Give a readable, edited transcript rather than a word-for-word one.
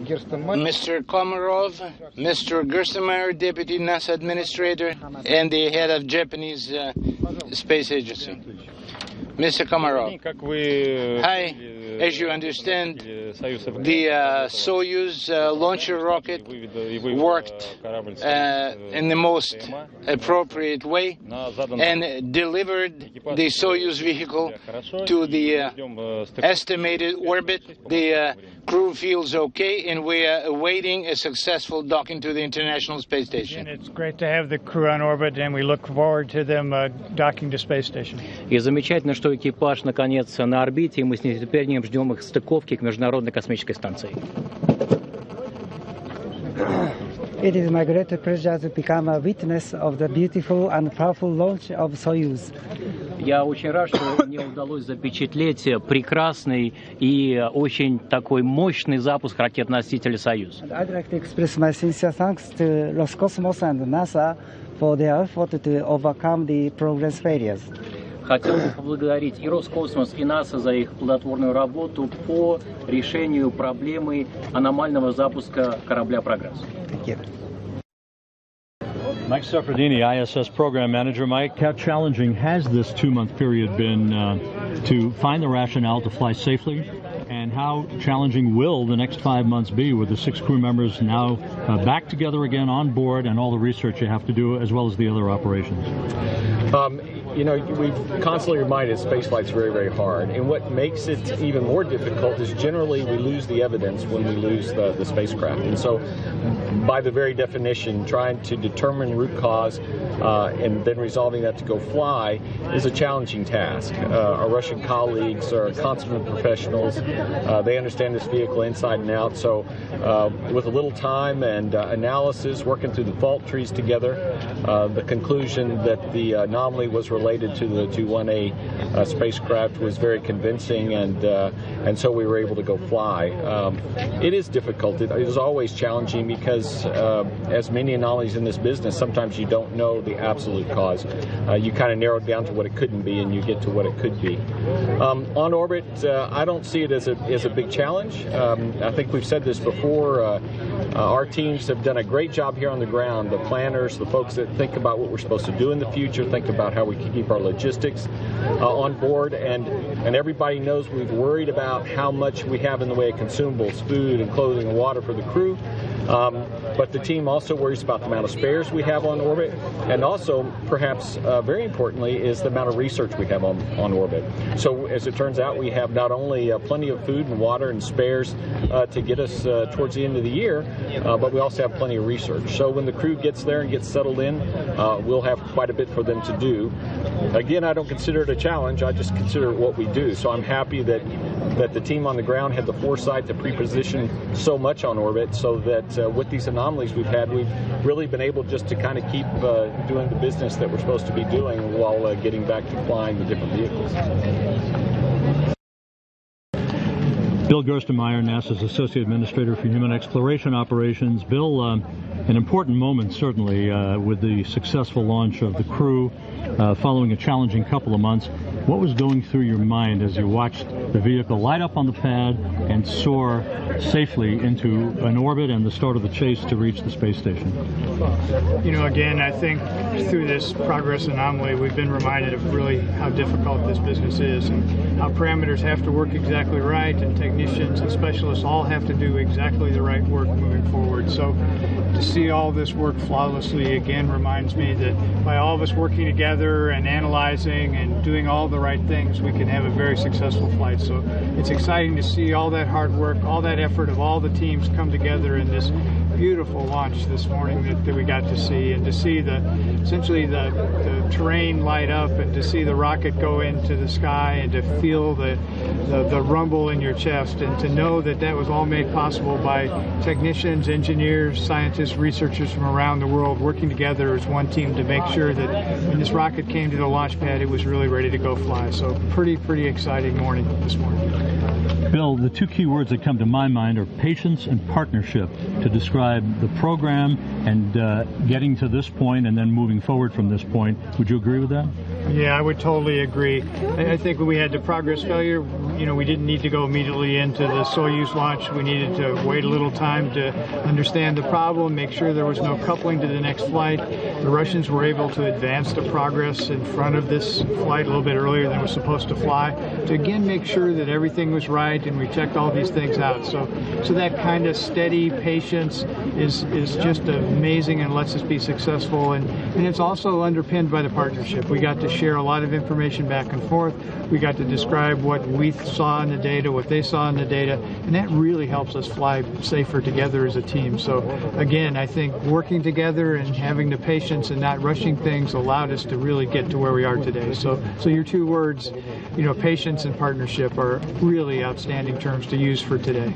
Mr. Komarov, Mr. Gerstenmaier, Deputy NASA Administrator, and the head of Japanese Space Agency. Mr. Komarov, hi. As you understand, the Soyuz launcher rocket worked in the most appropriate way and delivered the Soyuz vehicle to the estimated orbit. The crew feels okay, and we are awaiting a successful docking to the International Space Station. And it's great to have the crew on orbit, and we look forward to them docking to Space Station. И замечательно, что экипаж наконец на орбите, и мы с нетерпением ждем их стыковки к Международной космической станции. It is my great pleasure to become a witness of the beautiful and powerful launch of Soyuz. Я очень рад, что мне удалось запечатлеть прекрасный и очень такой мощный запуск ракет-носителя «Союз». I'd like to express my sincere thanks to Roscosmos and NASA for their effort to overcome the program's failures. Хотел бы поблагодарить и Роскосмос, и НАСА за их плодотворную работу по решению проблемы аномального запуска корабля «Прогресс». Thank you. Mike Seferdini, ISS Program Manager. Mike, how challenging has this 2-month period been to find the rationale to fly safely? And how challenging will the next 5 months be with the 6 crew members now back together again on board and all the research you have to do as well as the other operations? You know, we've constantly reminded spaceflight's very, very hard. And what makes it even more difficult is generally we lose the evidence when we lose the spacecraft. And so by the very definition, trying to determine root cause and then resolving that to go fly is a challenging task. Our Russian colleagues are consummate professionals. They understand this vehicle inside and out. So with a little time and analysis, working through the fault trees together, the conclusion that the anomaly was related to the 21A spacecraft was very convincing, and so we were able to go fly. It is difficult. It is always challenging because as many anomalies in this business, sometimes you don't know the absolute cause. You kind of narrow it down to what it couldn't be, and you get to what it could be. On orbit, I don't see it as a big challenge. I think we've said this before. Our teams have done a great job here on the ground. The planners, the folks that think about what we're supposed to do in the future, think about how we can keep our logistics on board, and everybody knows we've worried about how much we have in the way of consumables, food and clothing and water for the crew. But the team also worries about the amount of spares we have on orbit, and also, perhaps very importantly, is the amount of research we have on orbit. So as it turns out, we have not only plenty of food and water and spares to get us towards the end of the year, but we also have plenty of research. So when the crew gets there and gets settled in, we'll have quite a bit for them to do. Again, I don't consider it a challenge, I just consider it what we do. So I'm happy that the team on the ground had the foresight to pre-position so much on orbit so that with these anomalies we've had, we've really been able just to kind of keep doing the business that we're supposed to be doing while getting back to flying the different vehicles. Bill Gerstenmaier, NASA's Associate Administrator for Human Exploration Operations. Bill, an important moment certainly with the successful launch of the crew following a challenging couple of months. What was going through your mind as you watched the vehicle light up on the pad and soar safely into an orbit and the start of the chase to reach the space station? You know, again, I think through this progress anomaly, we've been reminded of really how difficult this business is and how parameters have to work exactly right, and technicians and specialists all have to do exactly the right work moving forward. So to see all this work flawlessly again reminds me that by all of us working together and analyzing and doing all the right things, we can have a very successful flight. So it's exciting to see all that hard work, all that effort of all the teams come together in this beautiful launch this morning that we got to see, and to see essentially the terrain light up, and to see the rocket go into the sky, and to feel the rumble in your chest, and to know that that was all made possible by technicians, engineers, scientists, researchers from around the world working together as one team to make sure that when this rocket came to the launch pad, it was really ready to go fly. So pretty exciting morning this morning. Bill, the two key words that come to my mind are patience and partnership to describe the program and getting to this point and then moving forward from this point. Would you agree with that? Yeah, I would totally agree. I think when we had the progress failure, we didn't need to go immediately into the Soyuz launch. We needed to wait a little time to understand the problem, make sure there was no coupling to the next flight. The Russians were able to advance the progress in front of this flight a little bit earlier than it was supposed to fly, to again make sure that everything was right, and we checked all these things out. So that kind of steady patience is just amazing and lets us be successful, and it's also underpinned by the partnership. We got to share a lot of information back and forth. We got to describe what we saw in the data, what they saw in the data, and that really helps us fly safer together as a team. So again, I think working together and having the patience and not rushing things allowed us to really get to where we are today. So your two words, patience and partnership, are really outstanding terms to use for today.